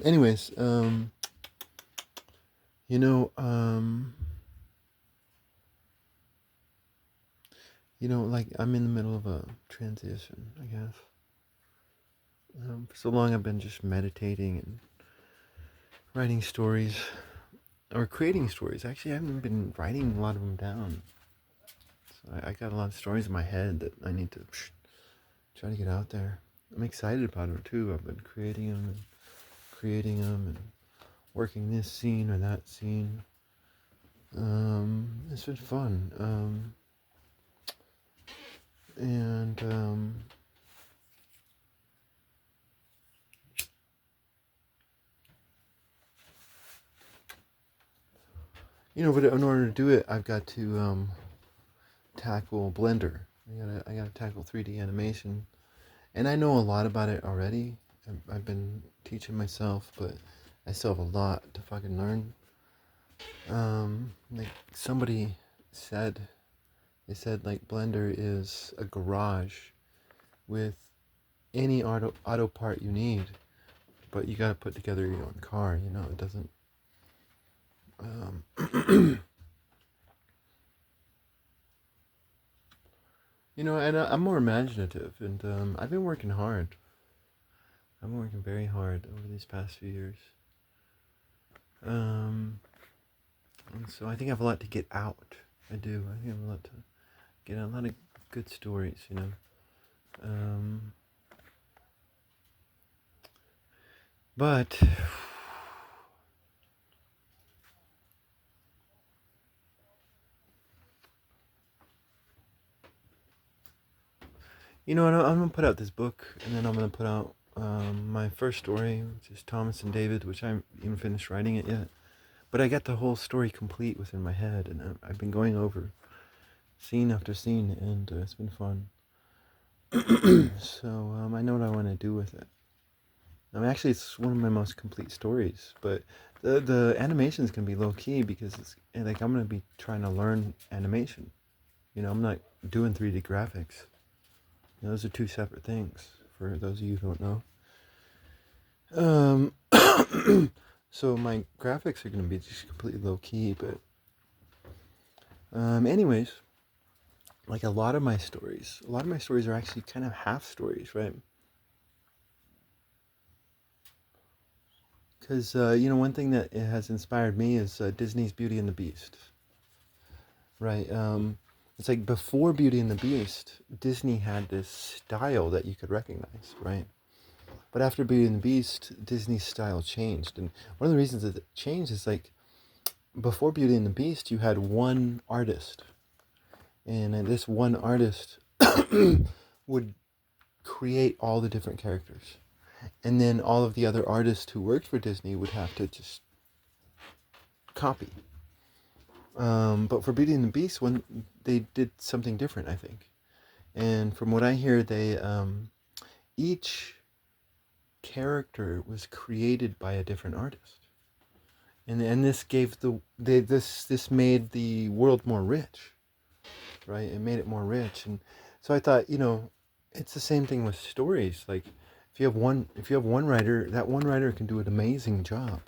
Anyways, you know, like I'm in the middle of a transition, I guess. For so long, I've been just meditating and writing stories or creating stories. Actually, I haven't been writing a lot of them down. So I got a lot of stories in my head that I need to try to get out there. I'm excited about them too. I've been creating them and working this scene or that scene. It's been fun. And but in order to do it, I've got to tackle Blender. I gotta tackle 3D animation, and I know a lot about it already. I've been teaching myself, but I still have a lot to fucking learn. Like somebody said, they said like Blender is a garage with any auto part you need, but you gotta put together your own car. It doesn't. Um, and I'm more imaginative, and I've been working hard. I've been working very hard over these past few years. And so I think I have a lot to get out. I do. I think I have a lot to get out. A lot of good stories. Um, but I'm gonna put out this book, and then I'm gonna put out my first story, which is Thomas and David, which I haven't even finished writing it yet. But I got the whole story complete within my head, and I've been going over scene after scene, and it's been fun. So I know what I want to do with it. Actually, it's one of my most complete stories, but the animations can be low key because it's like I'm gonna be trying to learn animation. I'm not doing 3D graphics. Those are two separate things. For those of you who don't know, so my graphics are gonna be just completely low key. But anyways, like a lot of my stories are actually kind of half stories, right? Because one thing that it has inspired me is Disney's Beauty and the Beast, right? It's like before Beauty and the Beast, Disney had this style that you could recognize, right? But after Beauty and the Beast, Disney's style changed, and one of the reasons that it changed is like before Beauty and the Beast, you had one artist, and this one artist would create all the different characters, and then all of the other artists who worked for Disney would have to just copy. But for Beauty and the Beast, when they did something different, I think. And from what I hear, they each character was created by a different artist, and this gave this made the world more rich, right? It made it more rich, and so I thought, it's the same thing with stories. Like if you have one writer, that one writer can do an amazing job,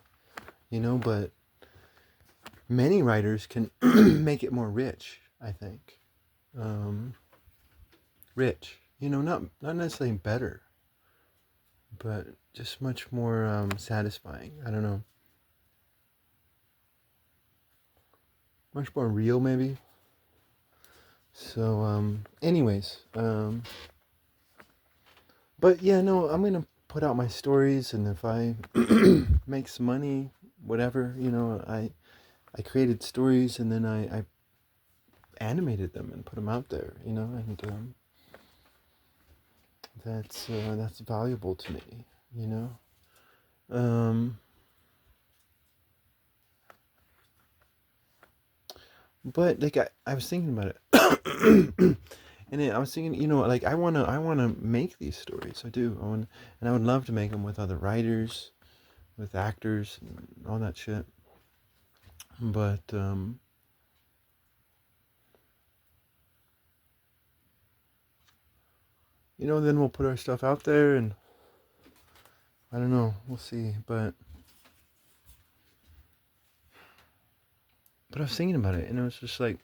but many writers can make it more rich. I think. Um, Rich, not necessarily better, but just much more satisfying. I don't know, much more real maybe. So, anyways, but yeah, no, I'm gonna put out my stories, and if I make some money, whatever, I created stories, and then I animated them and put them out there, and that's valuable to me, you know. Um, but like I was thinking about it. And then I was thinking, like I wanna make these stories. I do. And I would love to make them with other writers, with actors, and all that shit. But then we'll put our stuff out there, and I don't know. We'll see. But I was thinking about it, and it was just like,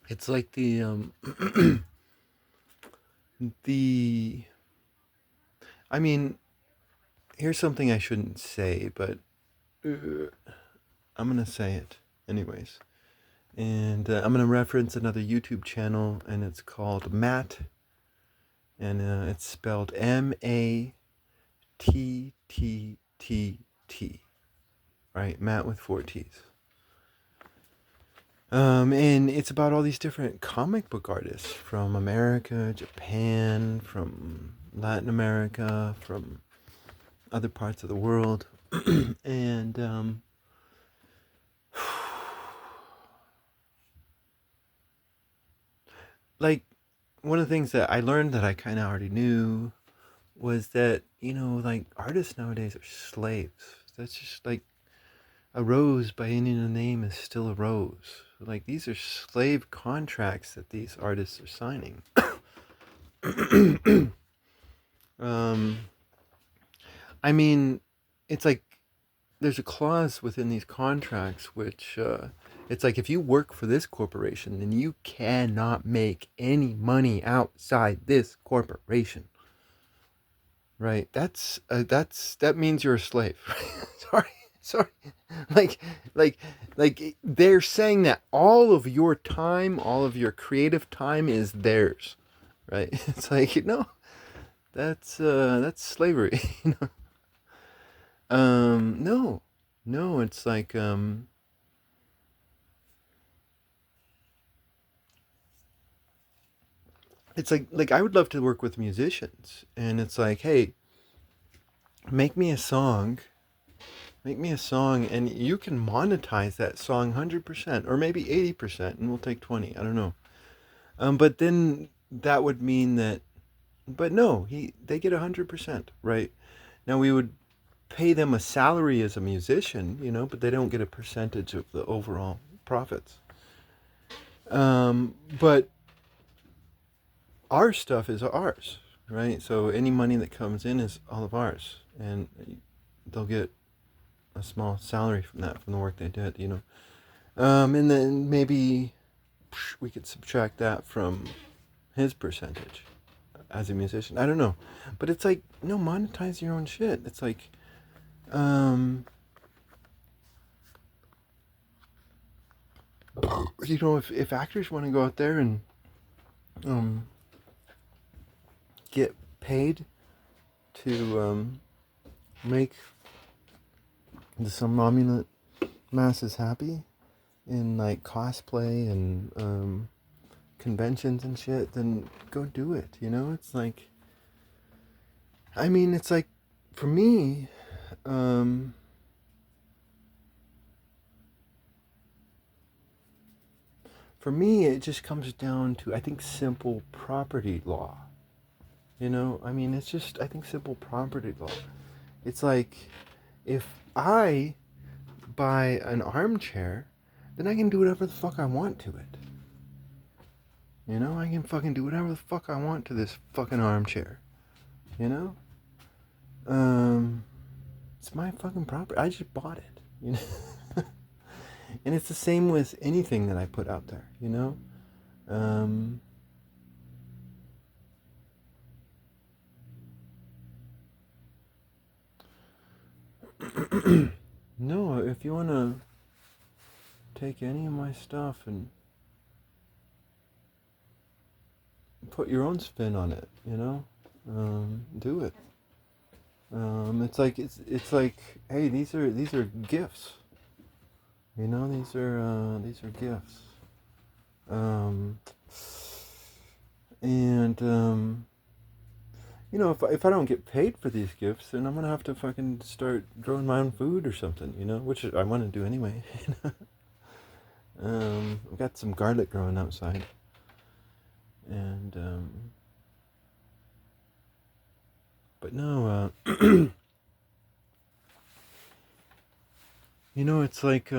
it's like the I mean, here's something I shouldn't say, but I'm gonna say it anyways. And I'm gonna reference another YouTube channel, and it's called Matt, and it's spelled Matttt, right? Matt with 4 T's. And it's about all these different comic book artists from America, Japan, from Latin America, from other parts of the world. And like, one of the things that I learned that I kind of already knew was that, like, artists nowadays are slaves. That's just like, a rose by any other name is still a rose. Like, these are slave contracts that these artists are signing. um, I mean, it's like there's a clause within these contracts which it's like, if you work for this corporation, then you cannot make any money outside this corporation. Right? That means you're a slave. sorry, sorry. Like, like, like they're saying that all of your time, all of your creative time is theirs. Right? It's like, no, that's slavery. No, no, it's like, I would love to work with musicians, and it's like, hey, make me a song, and you can monetize that song 100%, or maybe 80%, and we'll take 20. I don't know. But then that would mean that, but no, they get 100%, right? Now we would pay them a salary as a musician, but they don't get a percentage of the overall profits. But our stuff is ours, right? So any money that comes in is all of ours, and they'll get a small salary from that, from the work they did. And then maybe we could subtract that from his percentage as a musician. I don't know, but it's like, no, monetize your own shit. It's like, if actors want to go out there and get paid to make the somnambulant masses happy in, like, cosplay and conventions and shit, then go do it. It's like, I mean, it's like, for me, it just comes down to, I think, simple property law. I mean, it's just, I think, simple property law. It's like, if I buy an armchair, then I can do whatever the fuck I want to it. I can fucking do whatever the fuck I want to this fucking armchair. It's my fucking property. I just bought it. And it's the same with anything that I put out there. No, if you want to take any of my stuff and put your own spin on it, do it. It's like, hey, these are gifts. These are gifts. And if I don't get paid for these gifts, then I'm gonna have to fucking start growing my own food or something, which I want to do anyway. I've got some garlic growing outside, and but no, it's like,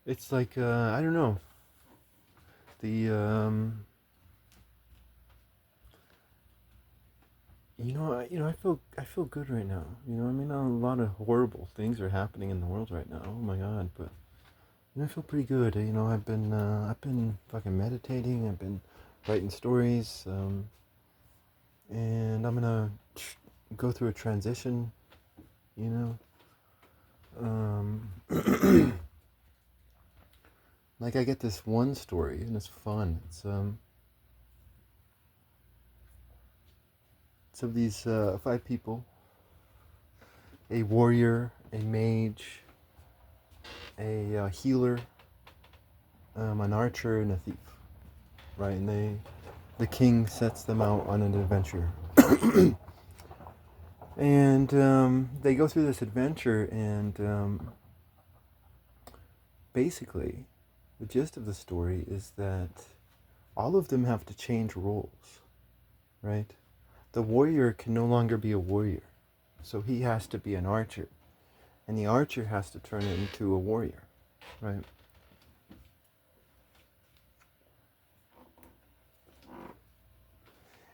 It's like I don't know. The I feel good right now. I mean, a lot of horrible things are happening in the world right now. Oh my god, but I feel pretty good. I've been fucking meditating. I've been writing stories, and I'm gonna go through a transition. You know, like I get this one story and it's fun. It's of these five people: a warrior, a mage, a healer, an archer, and a thief. Right, and the king sets them out on an adventure. And they go through this adventure, and basically, the gist of the story is that all of them have to change roles, right? The warrior can no longer be a warrior, so he has to be an archer, and the archer has to turn into a warrior, right?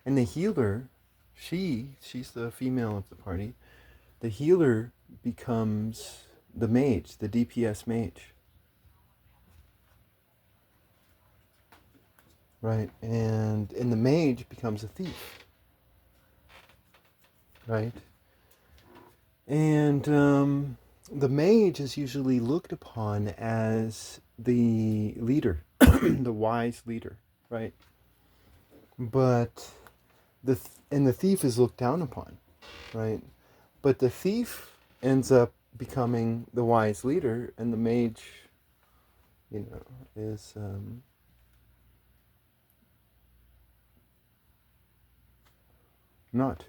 And the healer, she's the female of the party. The healer becomes the mage, the DPS mage, right? And the mage becomes a thief, right? And the mage is usually looked upon as the leader, the wise leader, right? But the thief is looked down upon, right? But the thief ends up becoming the wise leader, and the mage, is not.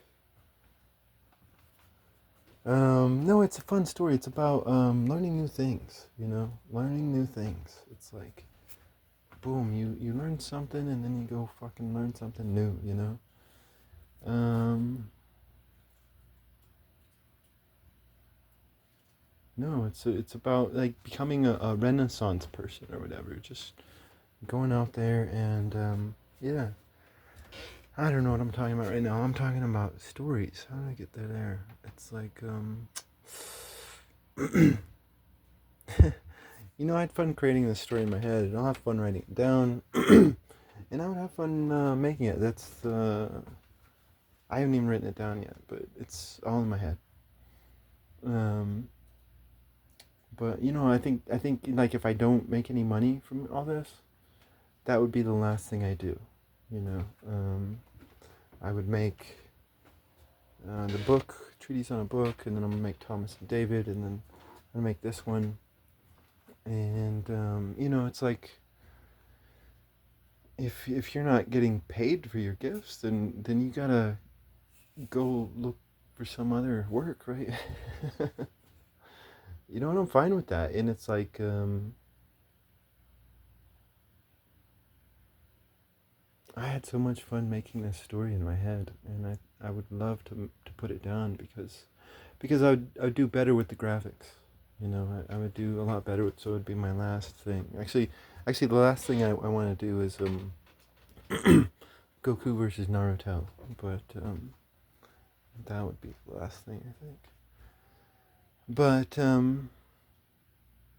No, it's a fun story. It's about learning new things. Learning new things. It's like, boom, you learn something, and then you go fucking learn something new. No, it's about like becoming a Renaissance person or whatever. Just going out there and yeah. I don't know what I'm talking about right now. I'm talking about stories. How did I get there? It's like I had fun creating this story in my head, and I'll have fun writing it down, and I would have fun making it. I haven't even written it down yet, but it's all in my head. Um, but I think like if I don't make any money from all this, that would be the last thing I do. You know, I would make the book, treatise on a book, and then I'm gonna make Thomas and David, and then I'm gonna make this one, and it's like if you're not getting paid for your gifts, then you gotta go look for some other work, right? And I'm fine with that, and it's like I had so much fun making this story in my head, and I would love to put it down because I would do better with the graphics. I would do a lot better with, so it would be my last thing. Actually, the last thing I want to do is Goku versus Naruto, but that would be the last thing I think. But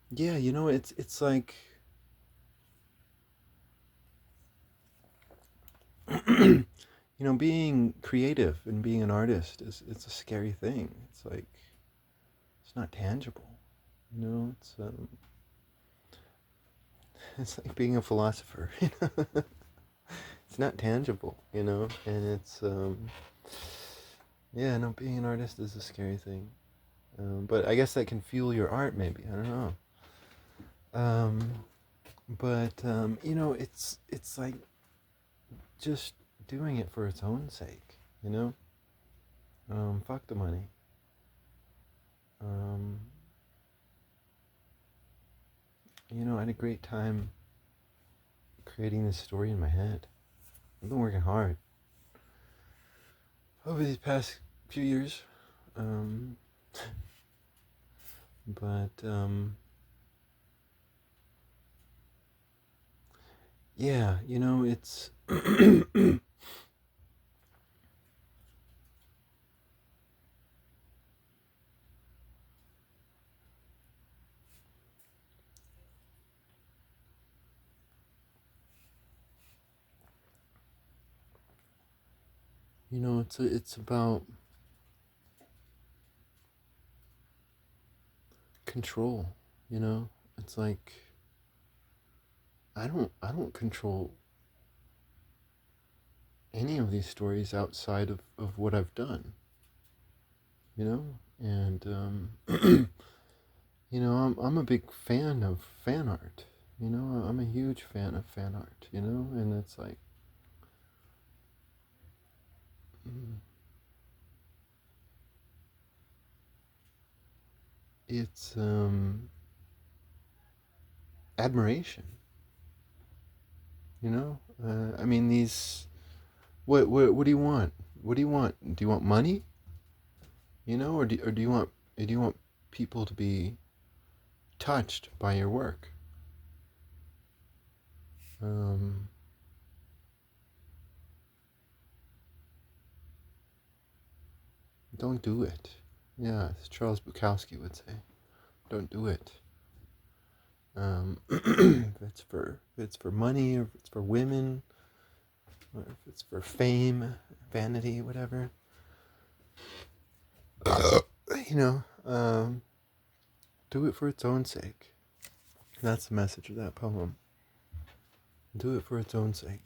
yeah, it's like being creative and being an artist it's a scary thing. It's like it's not tangible. It's like being a philosopher. It's not tangible. And it's yeah, no, being an artist is a scary thing. But I guess that can fuel your art, maybe. I don't know. But it's like just doing it for its own sake. Fuck the money. Um, I had a great time creating this story in my head. I've been working hard over these past few years. Um, but Yeah, it's it's about control. You know, it's like I don't control any of these stories outside of what I've done. You know, and I'm a big fan of fan art. I'm a huge fan of fan art. And it's like mm, it's admiration. I mean these. What do you want? What do you want? Do you want money? Or do you want people to be touched by your work? Um, don't do it. Yeah, as Charles Bukowski would say, don't do it. If it's for money, or if it's for women, or if it's for fame, vanity, whatever, you know, do it for its own sake. That's the message of that poem. Do it for its own sake.